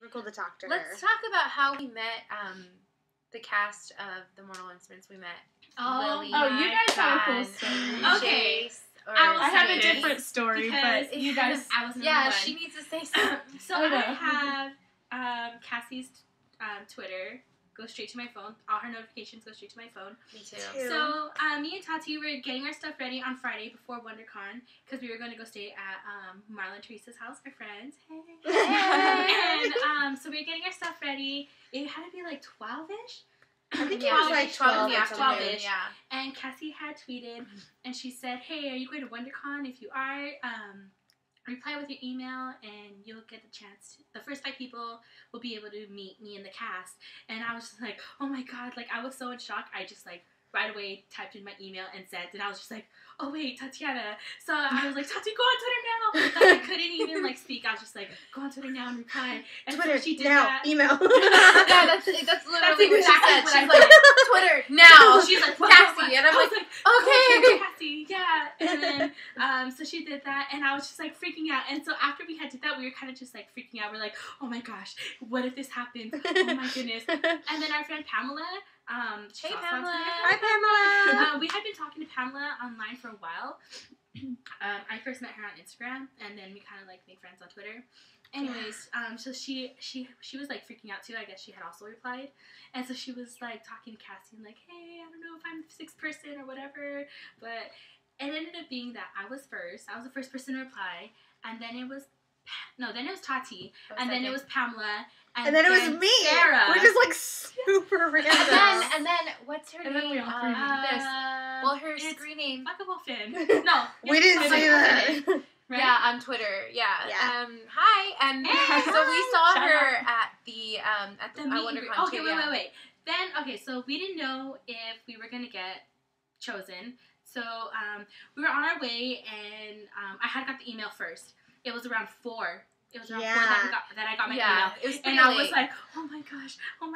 We're cool to talk to her. Let's talk about how we met the cast of the Mortal Instruments. We met Lily. Oh, you guys have a cool story. Okay. I have a different story, but you guys... Yeah, she needs to say something. So I have Cassie's Twitter go straight to my phone. All her notifications go straight to my phone. Me too. So me and Tati were getting our stuff ready on Friday before Wondercon because we were going to go stay at Marla and Teresa's house, our friends. Hey. And so we were getting our stuff ready. It had to be like 12-ish. I think it was like 12 in the afternoon. 12-ish. Yeah. And Cassie had tweeted, and she said, "Hey, are you going to WonderCon? If you are, reply with your email, and you'll get the chance. The first 5 people will be able to meet me in the cast." And I was just like, "Oh my god!" Like I was so in shock. I just like right away typed in my email and sent, and I was just like, "Oh wait, Tatiana." So I was like, "Tati, go on Twitter now." Like I couldn't even like speak. I was just like, "Go on Twitter now and reply." And Twitter so she did now, that. email. Yeah, that's literally what she said. She's like, Twitter now. She's like, Cassie, and I'm like, okay. Cassie, yeah. And then, so she did that, and I was just like freaking out. And so after we had did that, we were kind of just like freaking out. We're like, "Oh my gosh, what if this happens? Oh my goodness!" And then our friend Pamela. Hey Pamela. Hi Pamela. We had been talking to Pamela online for a while. I first met her on Instagram, and then we kind of like made friends on Twitter. Anyways, so she was like freaking out too. I guess she had also replied, and so she was like talking to Cassie and like, "Hey, I don't know if I'm the 6th person or whatever," but it ended up being that I was first. I was the first person to reply, and then it was Tati, and then it was Pamela, and then it was me, Sarah. which is like super random. And then what's her And then name? we all three did this. Well, her screen name. Fuckable Finn. No, we didn't say that. Right? Yeah, on Twitter. Yeah. Yeah. Hi. And so we saw her at the Wondercon Okay, too. wait. Then so we didn't know if we were gonna get chosen. So we were on our way, and I had got the email first. It was around 4. It was around 4 that I got my email. It was and I was like, oh my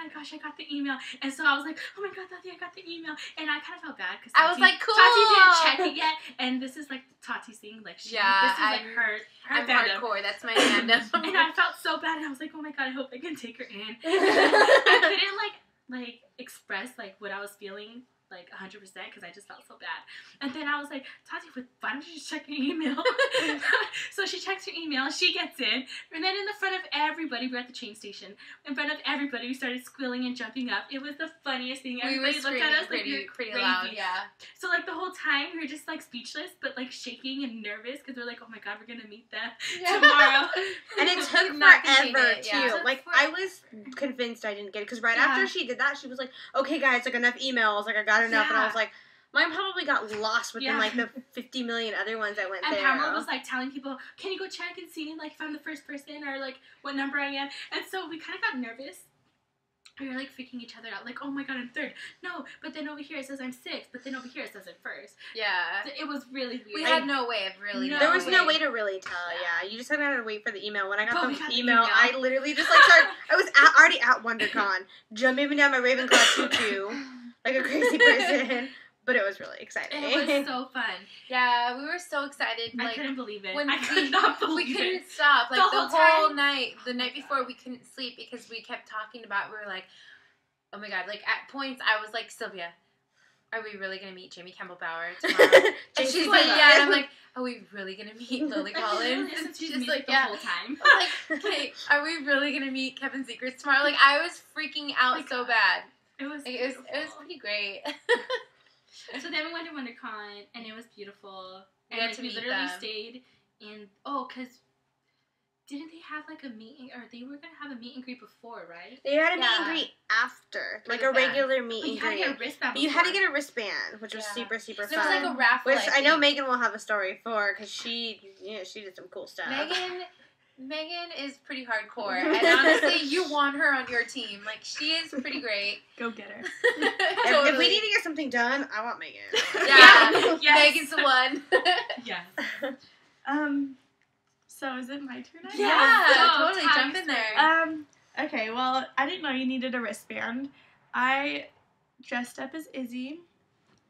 gosh, I got the email. And so I was like, oh my god, Tati, I got the email. And I kind of felt bad because I was like, cool. Tati didn't check it yet. And this is like Tati's thing. Like, this is like her I'm fandom. hardcore. That's my fandom. And I felt so bad. And I was like, oh my god, I hope I can take her in. I couldn't like express like what I was feeling. Like 100% because I just felt so bad. And then I was like, "Tati, why don't you just check your email?" So she checks her email, she gets in, and then in the front of everybody, we're at the train station. In front of everybody, we started squealing and jumping up. It was the funniest thing. Everybody looked at us like we were pretty crazy. loud. Yeah. So like the whole time we were just like speechless, but like shaking and nervous because we're like, "Oh my god, we're gonna meet them tomorrow." And it took Not contain forever it, yeah. too. Like I was convinced I didn't get it because right after she did that, she was like, "Okay, guys, like enough emails, like I got enough," and I was like, mine probably got lost within like the 50 million other ones that went and there. And Pamela was like telling people, "Can you go check and see like if I'm the first person or like what number I am?" And so we kind of got nervous. We were like freaking each other out, like, "Oh my god, I'm 3rd. No, but then over here it says I'm 6th, but then over here it says I'm 1st. Yeah. It was really weird. We had no way of really knowing. There was no way to really tell, yeah. You just had to wait for the email. When I got the email, email, I literally just like started, I was already at WonderCon, jumping down my Ravenclaw tutu, like a crazy person. But it was really exciting. It was so fun. Yeah, we were so excited. I couldn't believe it. When I could not believe we it. couldn't stop. Like the whole night, the night before, we couldn't sleep because we kept talking about. We were like, "Oh my god!" Like at points, I was like, "Sylvia, are we really gonna meet Jamie Campbell Bower tomorrow?" And she's like, "Yeah." And I'm like, "Are we really gonna meet Lily Collins?" And she's like, the "Yeah." whole time. I was like, "Okay, are we really gonna meet Kevin Zegers tomorrow?" Like I was freaking out so bad. It was pretty great. So then we went to WonderCon, and it was beautiful. We And got to we meet literally them. stayed in, because didn't they have like a meeting, or they were going to have a meet and greet before, right? They had a meet and greet after, like a regular meet and greet. You had to get a wristband. You had to get a wristband, which was super fun. It was like a raffle. Which I know Megan will have a story for, because she did some cool stuff. Megan is pretty hardcore, and honestly, you want her on your team. Like, she is pretty great. Go get her. Totally. If we need to get something done, I want Megan. Yeah, yes. Megan's the one. Yeah. So is it my turn now? Yeah, totally. Jump in there. Okay, well, I didn't know you needed a wristband. I dressed up as Izzy.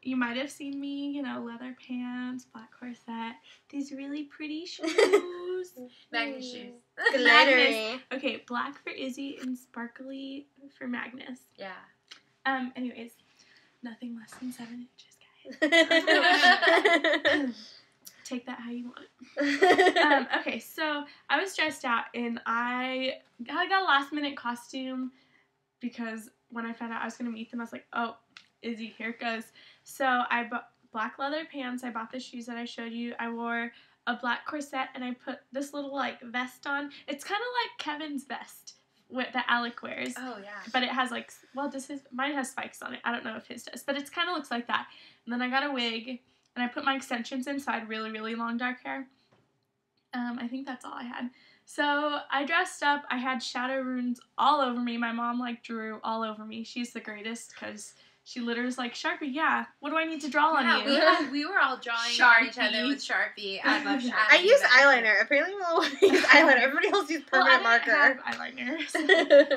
You might have seen me, leather pants, black corset, these really pretty shoes, Magnus shoes. Glittery. Okay, black for Izzy and sparkly for Magnus. Yeah. Anyways, nothing less than 7 inches, guys. Take that how you want. Okay, so I was dressed out and I got a last minute costume because when I found out I was going to meet them, I was like, oh, Izzy, here it goes. So I bought black leather pants. I bought the shoes that I showed you. I wore a black corset and I put this little like vest on. It's kind of like Kevin's vest that Alec wears. Oh, yeah. But it has like, well, mine has spikes on it. I don't know if his does, but it kind of looks like that. And then I got a wig and I put my extensions in, so I had really, really long dark hair. I think that's all I had. So I dressed up. I had shadow runes all over me. My mom like drew all over me. She's the greatest because she literally was like, Sharpie, yeah, what do I need to draw on you? We were all drawing on each other with Sharpie. I love Sharpie. I use eyeliner. Apparently, we all use eyeliner. Everybody else uses permanent marker. I didn't have eyeliner.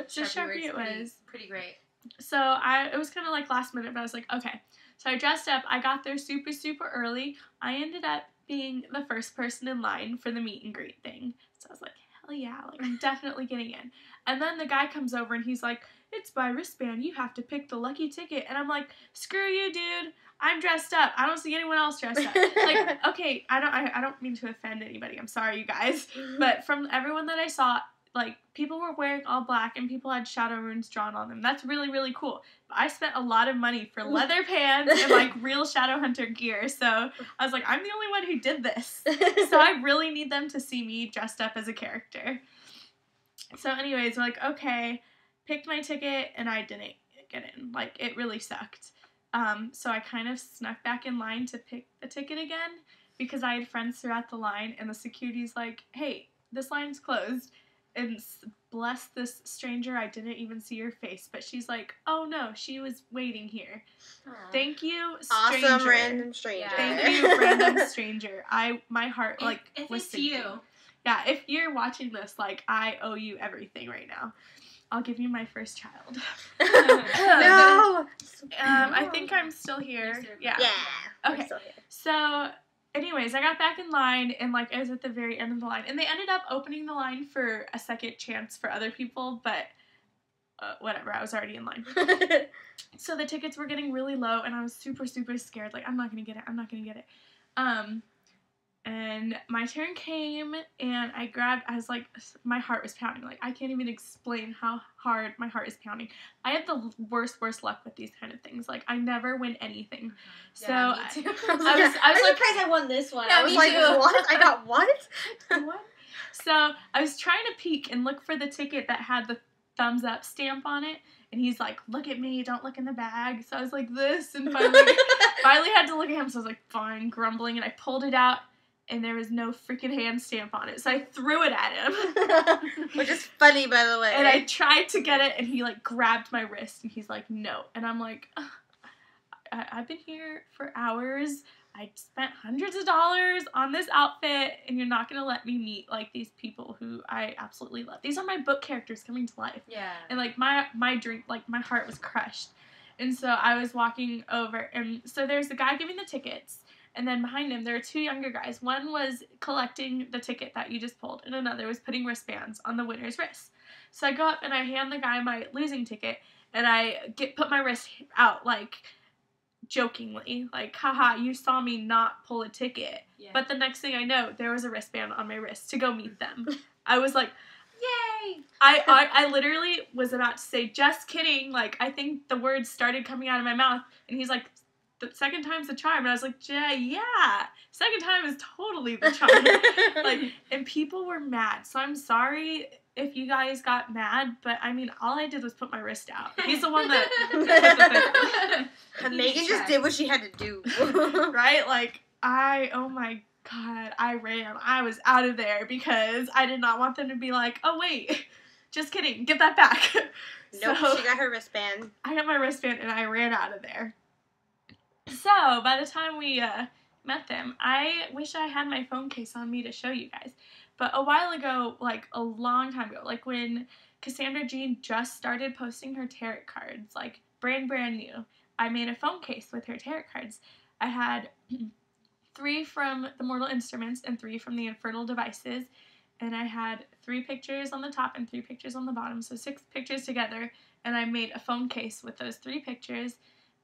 So Sharpie it was. Pretty great. So it was kind of like last minute, but I was like, okay. So I dressed up. I got there super, super early. I ended up being the first person in line for the meet and greet thing. So I was like, hell yeah, like I'm definitely getting in. And then the guy comes over and he's like, it's by wristband. You have to pick the lucky ticket. And I'm like, screw you, dude. I'm dressed up. I don't see anyone else dressed up. Like, okay, I don't mean to offend anybody. I'm sorry, you guys. But from everyone that I saw, like, people were wearing all black and people had shadow runes drawn on them. That's really, really cool. But I spent a lot of money for leather pants and, like, real shadow hunter gear. So I was like, I'm the only one who did this. So I really need them to see me dressed up as a character. So anyways, we're like, okay, picked my ticket and I didn't get in. Like, it really sucked. So I kind of snuck back in line to pick the ticket again because I had friends throughout the line and the security's like, hey, this line's closed. And bless this stranger, I didn't even see her face, but she's like, oh no, she was waiting here. Aww. Thank you, stranger. Awesome random stranger. Yeah. Thank you, random stranger. My heart, like, if was it's sinking. you. Yeah, if you're watching this, like, I owe you everything right now. I'll give you my first child. No! I think I'm still here. Yeah. Yeah. Okay. Still here. So, anyways, I got back in line, and, like, I was at the very end of the line. And they ended up opening the line for a second chance for other people, but whatever, I was already in line. So the tickets were getting really low, and I was super, super scared. Like, I'm not going to get it. And my turn came, and I was like, my heart was pounding. Like, I can't even explain how hard my heart is pounding. I have the worst luck with these kind of things. Like, I never win anything. So Yeah, me too. I was like, surprised I won this one. Yeah, I was me like, too. what? I got what? What? So I was trying to peek and look for the ticket that had the thumbs up stamp on it. And he's like, look at me, don't look in the bag. So I was like this, and finally had to look at him. So I was like, fine, grumbling. And I pulled it out. And there was no freaking hand stamp on it. So I threw it at him. Which is funny, by the way. And I tried to get it, and he, like, grabbed my wrist. And he's like, no. And I'm like, I've been here for hours. I spent hundreds of dollars on this outfit. And you're not going to let me meet, like, these people who I absolutely love. These are my book characters coming to life. Yeah. And, like, my drink, like, my heart was crushed. And so I was walking over. And so there's the guy giving the tickets. And then behind him, there are two younger guys. One was collecting the ticket that you just pulled, and another was putting wristbands on the winner's wrist. So I go up and I hand the guy my losing ticket, and I put my wrist out, like, jokingly. Like, haha, you saw me not pull a ticket. Yeah. But the next thing I know, there was a wristband on my wrist to go meet them. I was like, yay! I literally was about to say, just kidding. Like, I think the words started coming out of my mouth, and he's like, the second time's the charm. And I was like, yeah, second time is totally the charm. Like, and people were mad. So I'm sorry if you guys got mad, but I mean, all I did was put my wrist out. He's the one that Megan just did what she had to do. Right? Like, oh my God, I ran. I was out of there because I did not want them to be like, oh wait, just kidding, get that back. Nope, So, she got her wristband. I got my wristband and I ran out of there. So, by the time we met them, I wish I had my phone case on me to show you guys. But a while ago, like a long time ago, like when Cassandra Jean just started posting her tarot cards, like brand new, I made a phone case with her tarot cards. I had 3 from the Mortal Instruments and 3 from the Infernal Devices. and I had 3 pictures on the top and 3 pictures on the bottom, so 6 pictures together, and I made a phone case with those 3 pictures,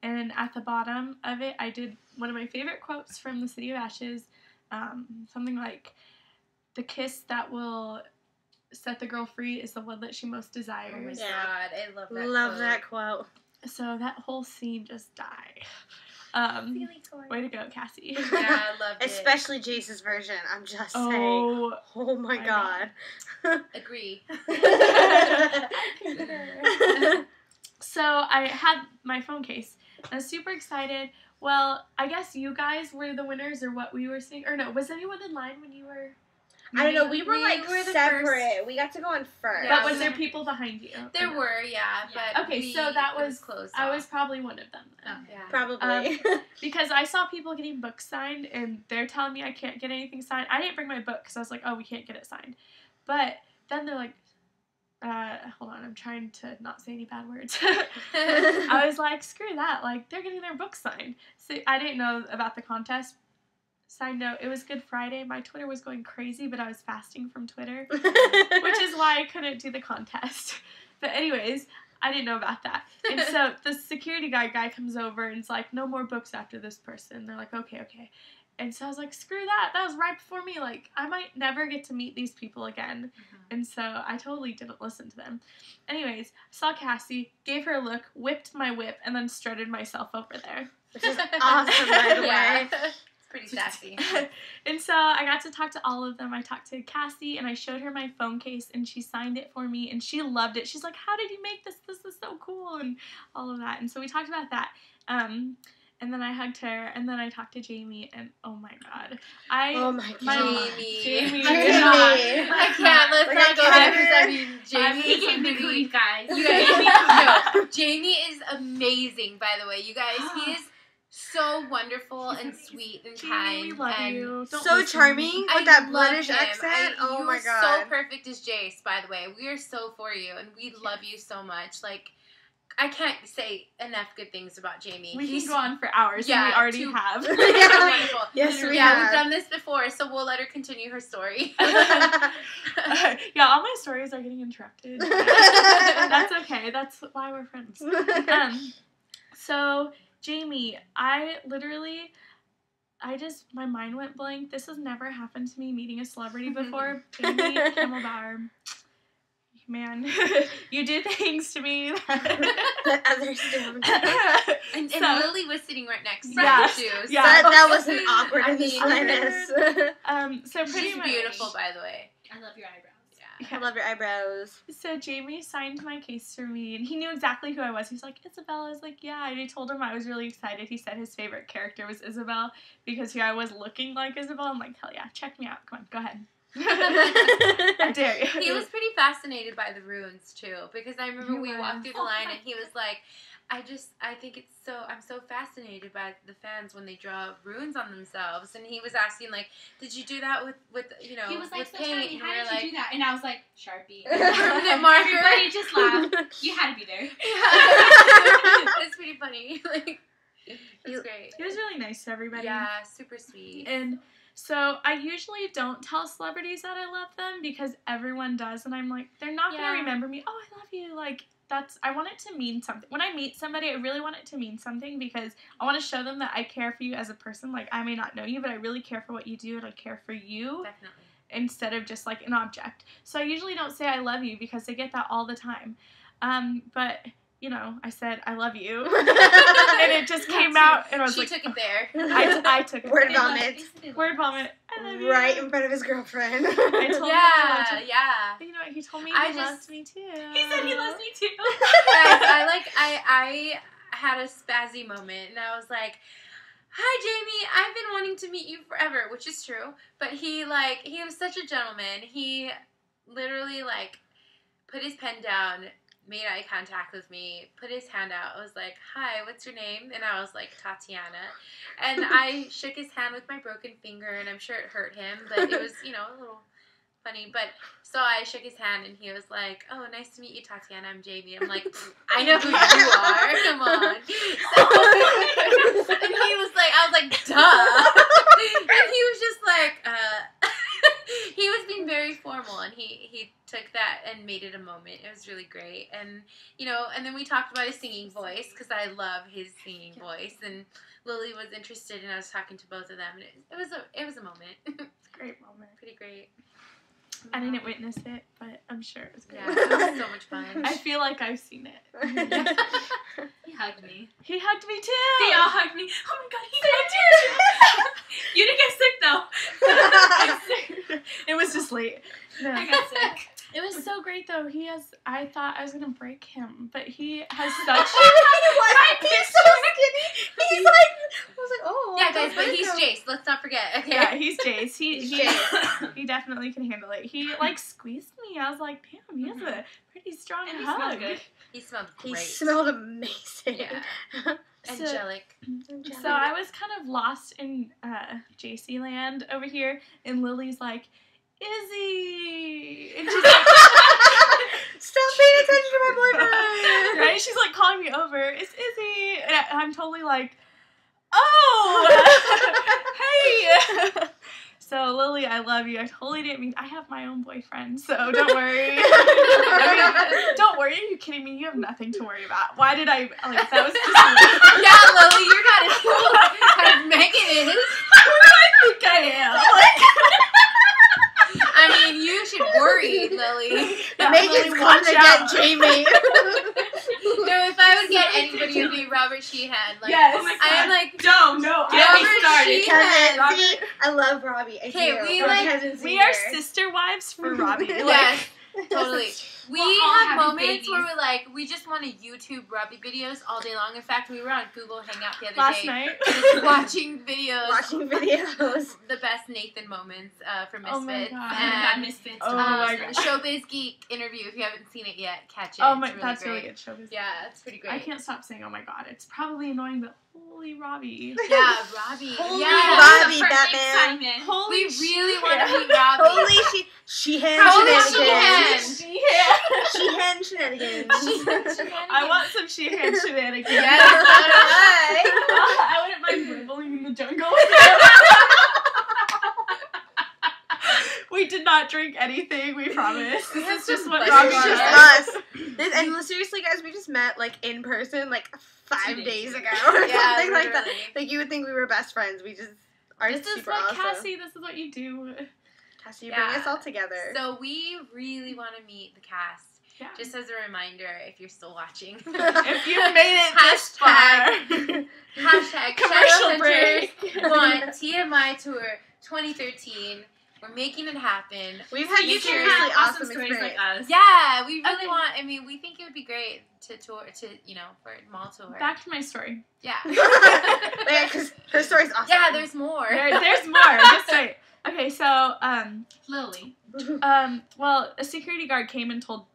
and at the bottom of it, I did one of my favorite quotes from the City of Ashes, something like, "The kiss that will set the girl free is the one that she most desires." Oh my god, I love that Love quote. that quote. So that whole scene just died. Way to go, Cassie. Yeah, I loved it. Especially Jace's version. I'm just saying. Oh my I god. Agree. So I had my phone case. I was super excited. Well, I guess you guys were the winners, or what we were seeing. Or no, was anyone in line when you were? I don't know. We were We were the separate. We got to go in first. But was there people behind you? There were, yeah, but Okay, so that was closed. I was probably one of them then. yeah. Probably. Because I saw people getting books signed, and they're telling me I can't get anything signed. I didn't bring my book because I was like, oh, we can't get it signed. But then they're like, hold on, I'm trying to not say any bad words. I was like, screw that. Like, they're getting their book signed. So I didn't know about the contest. Side note, it was Good Friday. My Twitter was going crazy, but I was fasting from Twitter, which is why I couldn't do the contest. But anyways, I didn't know about that. And so the security guy comes over and it's like, no more books after this person. They're like, okay. And so I was like, screw that. That was right before me. Like, I might never get to meet these people again. And so I totally didn't listen to them. Anyways, I saw Cassie, gave her a look, whipped my whip, and then strutted myself over there. Which is awesome, by the way. It's pretty sassy. And so I got to talk to all of them. I talked to Cassie, and I showed her my phone case, and she signed it for me, and she loved it. She's like, how did you make this? This is so cool, and all of that. And so we talked about that. And then I hugged her, and then I talked to Jamie, and oh my god. Jamie. I can't, let's not go there, because I mean, Jamie He gave me cooties, guys. You guys, no, Jamie is amazing, by the way. You guys, he is so wonderful and sweet and kind. We love and you. Don't So listen. charming with that British him. accent. Oh my You god. are so perfect as Jace, by the way. We are so for you, and we love you so much. Like, I can't say enough good things about Jamie. We can go on for hours, and we already have. Wonderful. Yes, we yeah, have. we've done this before, so we'll let her continue her story. Yeah, all my stories are getting interrupted. That's okay. That's why we're friends. So, Jamie, my mind went blank. This has never happened to me, meeting a celebrity before. Jamie Campbell, man, you do things to me that others don't. And So- Lily was sitting right next to Yeah. her, too. Yeah. That wasn't awkward in the mean, slightest. So pretty She's much, beautiful, by the way. I love your eyebrows. Yeah. I love your eyebrows. So Jamie signed my case for me, and he knew exactly who I was. He's like, Isabel. I was like, yeah. And I told him I was really excited. He said his favorite character was Isabel because here I was looking like Isabel. I'm like, hell yeah, check me out. Come on, go ahead. I dare you. He was pretty fascinated by the runes, too, because I remember He we was. walked through the line, and he was like, I think it's so, I'm so fascinated by the fans when they draw runes on themselves. And he was asking, like, did you do that with you know, He was like, with so paint? Charlie, And how we did were like, you do that? And I was like, Sharpie. permanent marker. Everybody just laughed. You had to be there. It's pretty funny. Like, it's great. He was really nice to everybody. Yeah, super sweet. And so I usually don't tell celebrities that I love them because everyone does, and I'm like, they're not gonna remember me. Oh, I love you. Like, I want it to mean something. When I meet somebody, I really want it to mean something because I want to show them that I care for you as a person. Like, I may not know you, but I really care for what you do, and I care for you. Definitely. Instead of just like an object. So I usually don't say I love you because I get that all the time. But you know, I said I love you, and it just came out, and I was She like, took it there. I took it. Word there. vomit. Word vomit. I love you. Right in front of his girlfriend. I told him I loved him. Yeah. But you know what? He told me I he just- loves me too. He said he loves me too. Guys, I had a spazzy moment, and I was like, hi, Jamie, I've been wanting to meet you forever, which is true, but he was such a gentleman. He literally, like, put his pen down, made eye contact with me, put his hand out. I was like, hi, what's your name? And I was like, Tatiana. And I shook his hand with my broken finger, and I'm sure it hurt him, but it was, you know, a little funny. But so I shook his hand, and he was like, oh, nice to meet you, Tatiana. I'm Jamie. I'm like, I know who you are. Come on. So, and he was like, I was like, duh. And he was just like, he was being something very formal, and he took that and made it a moment. It was really great, and and then we talked about his singing voice because I love his singing voice, and Lily was interested, and I was talking to both of them, and it was a moment. Great moment. Pretty great. I didn't witness it, but I'm sure it was great. Yeah, it was so much fun. I feel like I've seen it. He hugged me. He hugged me too. They all hugged me. Oh my god, he hugged you. You didn't get sick though. It was just late. No. I got sick. It was so great though. I thought I was gonna break him, but he has such. He's so skinny. He's like, I was like, oh. Yeah, guys, but he's Jace. Let's not forget. Okay. Yeah, he's Jace. He Jace. He definitely can handle it. He like squeezed me. I was like, damn, he has a pretty strong And he hug. smelled good. He smelled He great. smelled amazing. Yeah. So- Angelic. So I was kind of lost in JC land over here, and Lily's like, Izzy, and she's like, Stop paying attention to my boyfriend. right? She's like calling me over. It's Izzy, and I'm totally like, oh, hey. So Lily, I love you. I totally didn't mean. I have my own boyfriend, so don't worry. I mean, don't worry. Are you kidding me? You have nothing to worry about. Why did I like that? Was just Yeah, Lily, you're not as cool as Megan is. who do I think I am? Like, I mean, you should worry, Lily. yeah, Megan's Lily, gonna watch get out. Jamie. No, if I would get anybody, it would be Robert Sheehan. Like, Yes. Oh my I am God. like, Don't no. Get me Robert started. Sheehan. Kevin, see, I love Robbie. I Okay, do. we From like- Kevin We Senior. are sister wives for Robbie. Like, Yes, totally. We We'll all have have moments babies. where we're like, we just want to YouTube Robbie videos all day long. In fact, we were on Google Hangout the other last day. night. Just watching videos. Watching videos. The best Nathan moments for Misfits. Oh my God. That And misfits. Oh my God. Showbiz Geek interview. If you haven't seen it yet, catch it. Oh my, It's really that's great. really good showbiz. Yeah, it's pretty great. I can't stop saying, oh my God. It's probably annoying, but holy Robbie. Yeah, Robbie. Holy yeah. Robbie, Perfect Batman. timing. Holy We really shit. want to meet Robbie. Holy Sheehan Holy shenanigans. Sheehan. Sheehan shenanigans. I want some Sheehan shenanigans. Yes, so do I. I wouldn't mind dribbling in the jungle. We did not drink anything, we promise. This is just what This Robbie It's just does. us. And seriously, guys, we just met like in person like 5 2 days days ago ago. or Yeah, something like that. literally. Like you would think we were best friends. We just are This is super what awesome. Cassie, this is what you do. Cassie, you bring Yeah. us all together. So we really want to meet the cast. Yeah. Just as a reminder, if you're still watching. If you've made it this far. Hashtag Commercial Shadowhunters break. want TMI Tour 2013. We're making it happen. We've So had you seriously can have awesome stories experience. like us. Yeah, we really Okay. want. I mean, we think it would be great to tour for mall tour. Back to my story. Yeah. Yeah, because her story's awesome. Yeah, there's more. There's more. Just wait. Okay, so Lily. well, a security guard came and told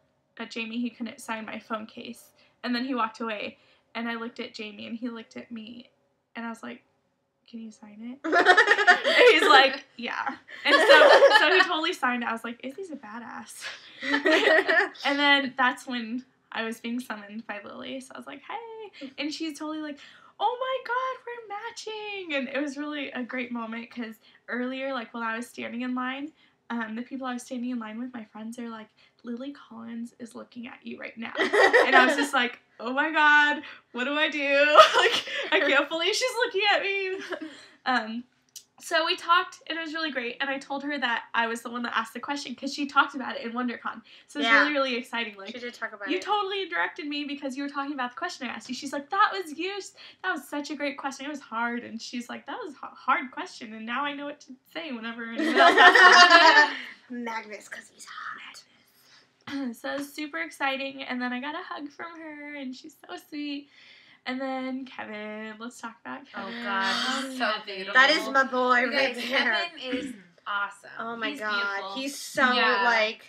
Jamie he couldn't sign my phone case, and then he walked away. And I looked at Jamie, and he looked at me, and I was like, "Can you sign it?" And he's like, "Yeah." And so he totally signed it. I was like, "Izzy's a badass." And then that's when I was being summoned by Lily. So I was like, "Hey," and she's totally like, "Oh my God, we're matching!" And it was really a great moment because earlier, like when I was standing in line, the people I was standing in line with, my friends, are like, "Lily Collins is looking at you right now," and I was just like, "Oh my God, what do I do?" Like, I can't believe she's looking at me. So we talked, and it was really great, and I told her that I was the one that asked the question, because she talked about it in WonderCon, so it was Yeah. really, really exciting. Like, She did talk about you it. totally directed me because you were talking about the question I asked you. She's like, that was you. That was such a great question. It was hard. And she's like, that was a hard question. And now I know what to say whenever anyone else asks me. Magnus, because he's hot. So it was super exciting. And then I got a hug from her, and she's so sweet. And then Kevin. Let's talk about Kevin. Oh God, he's so beautiful. That is my boy You right guys, there. Kevin is awesome. Oh my He's God. beautiful. He's so, Yeah. like,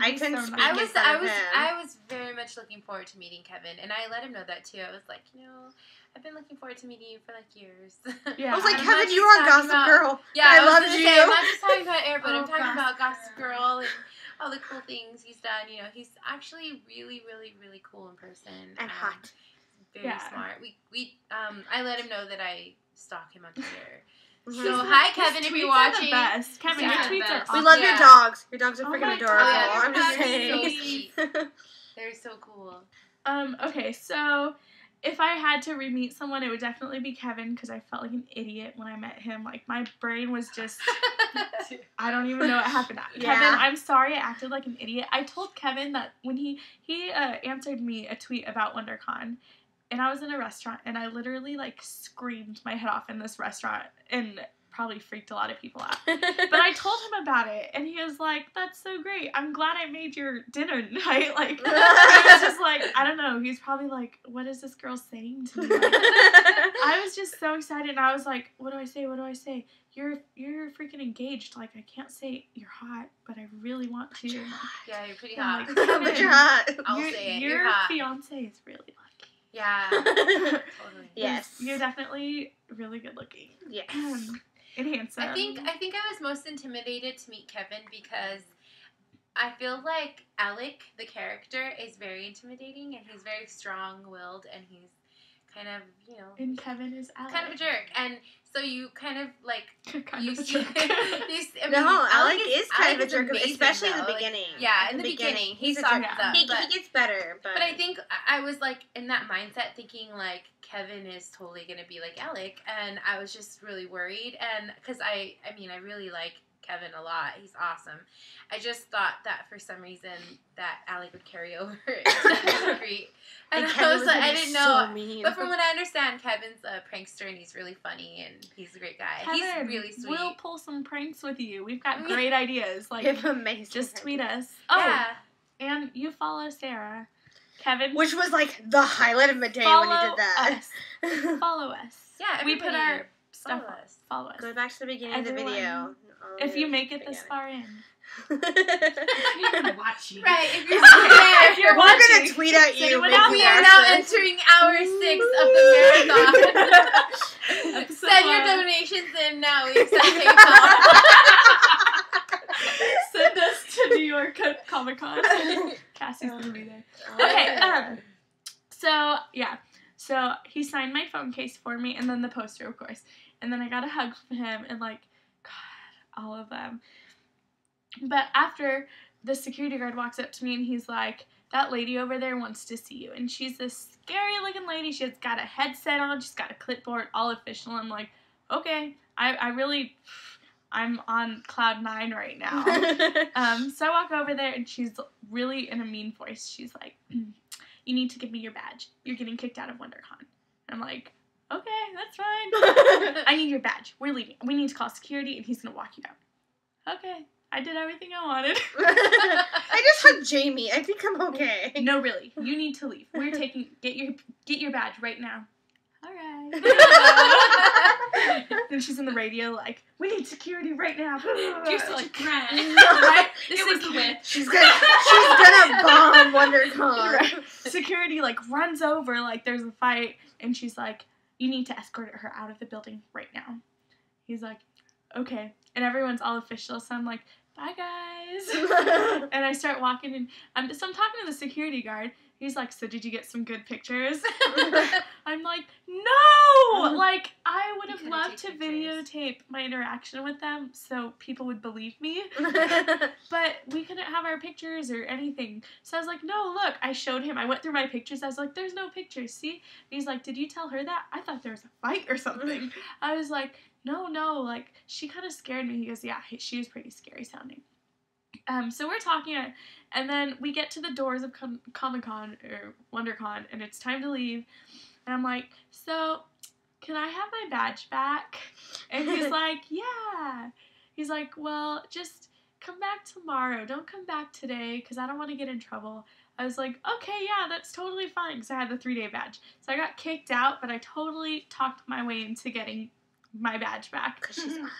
I He's couldn't so speak nice. in front of him. I was very much looking forward to meeting Kevin, and I let him know that too. I was like, I've been looking forward to meeting you for like years. Yeah. I was like, I'm not Kevin, you just were on talking Gossip about- Girl. Yeah, I was loved gonna you. Say, I'm not just talking about Air, but Oh, I'm talking about Gossip Gossip Girl and all the cool things he's done. He's actually really, really, really cool in person. And hot. Very Yeah. smart. I let him know that I stalk him on Twitter. So, hi, Kevin, if you're watching. Are the best. Kevin, your tweets are awesome. We love your dogs. Your dogs are freaking adorable. God. I'm just saying. So sweet. They're so cool. Okay, so if I had to re-meet someone, it would definitely be Kevin, because I felt like an idiot when I met him. Like, my brain was just, I don't even know what happened. Yeah. Kevin, I'm sorry I acted like an idiot. I told Kevin that when he answered me a tweet about WonderCon, and I was in a restaurant, and I literally, like, screamed my head off in this restaurant, and probably freaked a lot of people out. But I told him about it, and he was like, that's so great. I'm glad I made your dinner tonight. Like, he was just like, I don't know. He's probably like, what is this girl saying to me? Like, I was just so excited, and I was like, what do I say? What do I say? You're freaking engaged. Like, I can't say you're hot, but I really want to. Yeah, you're pretty hot. Like, But you're hot. I'll say it. Your You're hot. fiance is really lucky. Yeah. Totally. Yes. You're definitely really good looking. Yes. And handsome. I think I was most intimidated to meet Kevin because I feel like Alec, the character, is very intimidating, and he's very strong-willed, and he's kind of, you know... And Kevin is Alec. Kind of a jerk. And so you kind of, like... kind of a jerk. Alec is kind of a jerk, amazing, especially in the though. beginning. Like, yeah, in the beginning. He a softens jerk. up. He But gets better, but I think I was, like, in that mindset thinking, like, Kevin is totally going to be like Alec, and I was just really worried, and because I mean, I really like Kevin a lot. He's awesome. I just thought that for some reason that Alec would carry over into the great. And I was like, I didn't know. Mean. But from what I understand, Kevin's a prankster, and he's really funny, and he's a great guy. Kevin, he's really sweet. We'll pull some pranks with you. We've got great ideas. Like, amazing. just tweet us. Yeah. Oh, and you follow Sarah. Kevin. Which was like the highlight of my day when you did that. Us. Follow us. Yeah, we put our stuff follow on. us. Follow us. Go back to the beginning of the video. If you make it this far in. If you're watching. Right, if you're still there. If you're We're watching, gonna tweet at you. anyone make out you We are watch now this. entering hour 6 of the marathon. Episode Send your 1. donations in now. We accept PayPal. Send us to New York Comic Con. Cassie's gonna be there. Okay. So yeah. So he signed my phone case for me, and then the poster, of course. And then I got a hug from him, and like, God, all of them. But after, the security guard walks up to me, and he's like, that lady over there wants to see you. And she's this scary-looking lady. She's got a headset on. She's got a clipboard, all official. I'm like, okay. I'm on cloud 9 right now. So I walk over there, and she's really in a mean voice. She's like, you need to give me your badge. You're getting kicked out of WonderCon. I'm like, okay, that's fine. I need your badge. We're leaving. We need to call security, and he's going to walk you out. Okay. I did everything I wanted. I just hugged Jamie. I think I'm okay. No, really. You need to leave. We're taking... Get your badge right now. All right. And she's in the radio like, we need security right now. You're such a brat. Right? It was the whip. She's gonna bomb WonderCon. Right. Security like runs over like there's a fight, and she's like, you need to escort her out of the building right now. He's like, okay. And everyone's all official, so I'm like, bye guys. And I start walking, and I'm talking to the security guard. He's like, so did you get some good pictures? I'm like, no! Like, I would have loved to videotape my interaction with them so people would believe me. But we couldn't have our pictures or anything. So I was like, no, look. I showed him. I went through my pictures. I was like, there's no pictures, see? And he's like, did you tell her that? I thought there was a fight or something. I was like, no, like, she kind of scared me. He goes, yeah, she was pretty scary sounding. So we're talking, and then we get to the doors of Comic-Con, or WonderCon, and it's time to leave, and I'm like, so, can I have my badge back? And he's like, yeah. He's like, well, just come back tomorrow. Don't come back today, because I don't want to get in trouble. I was like, okay, yeah, that's totally fine, because I had the 3-day badge. So I got kicked out, but I totally talked my way into getting my badge back. Because she's awesome.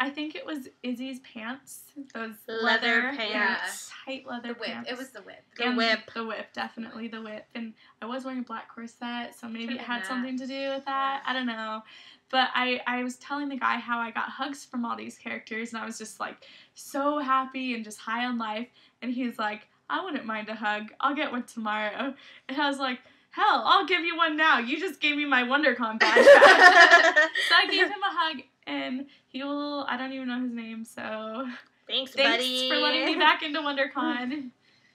I think it was Izzy's pants. Those leather pants. Tight leather pants. It was the whip. The whip. The whip, definitely the whip. And I was wearing a black corset, so maybe it Could've had been something to do with that. I don't know. But I was telling the guy how I got hugs from all these characters, and I was just, like, so happy and just high on life. And he's like, I wouldn't mind a hug. I'll get one tomorrow. And I was like, hell, I'll give you one now. You just gave me my WonderCon badge back. So I gave him a hug. and he will. I don't even know his name, so Thanks, thanks buddy. for letting me back into WonderCon.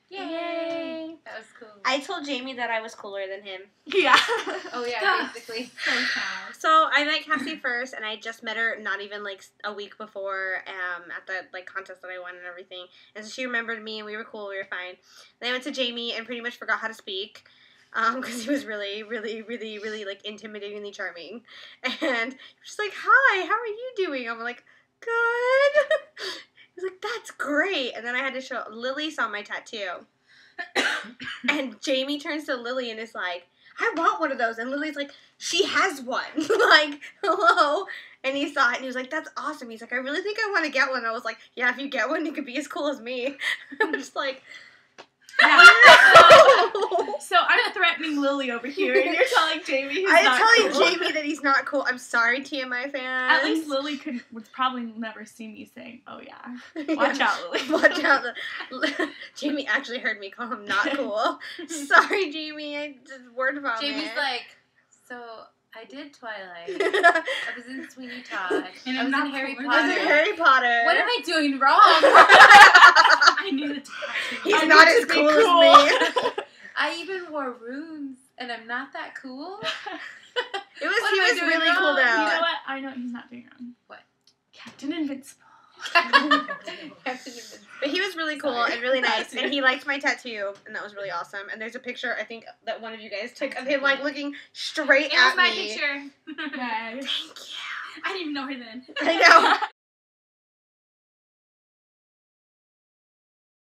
Yay! That was cool. I told Jamie that I was cooler than him. Yeah. Oh yeah, basically. So sad. So I met Cassie first, and I just met her not even like a week before at the like contest that I won and everything. And so she remembered me, and we were cool. We were fine. Then I went to Jamie and pretty much forgot how to speak. Because he was really, really, really, really like intimidatingly charming, and she's like, "Hi, how are you doing?" I'm like, "Good." He's like, "That's great." And then I had to show Lily saw my tattoo. And Jamie turns to Lily and is like, "I want one of those." And Lily's like, "She has one." Like, hello. And he saw it and he was like, "That's awesome." He's like, "I really think I want to get one." I was like, "Yeah, if you get one, you could be as cool as me." I'm just like, Yeah. So I'm threatening Lily over here, and you're telling Jamie he's I'm not telling cool. Jamie that he's not cool. I'm sorry, TMI fans. At least Lily would probably never see me saying, "Oh yeah, watch out, Lily." Watch out. Jamie actually heard me call him not cool. Sorry, Jamie. I just word vomit. Jamie's like, so I did Twilight. I was in Sweeney Todd. And I I'm was not in Harry cool. Potter. I was in Harry Potter. What am I doing wrong? I knew the tattoo. He's I not need as to be cool cool. as me. I even wore runes, and I'm not that cool. He What was am I doing really wrong? cool You though. know what? I know what he's not doing wrong. What? Captain Invincible. But he was really cool and really nice, and he liked my tattoo, and that was really awesome. And there's a picture I think that one of you guys took of him like looking straight It at was my me. picture. Yes. Thank you. I didn't even know her then. I know.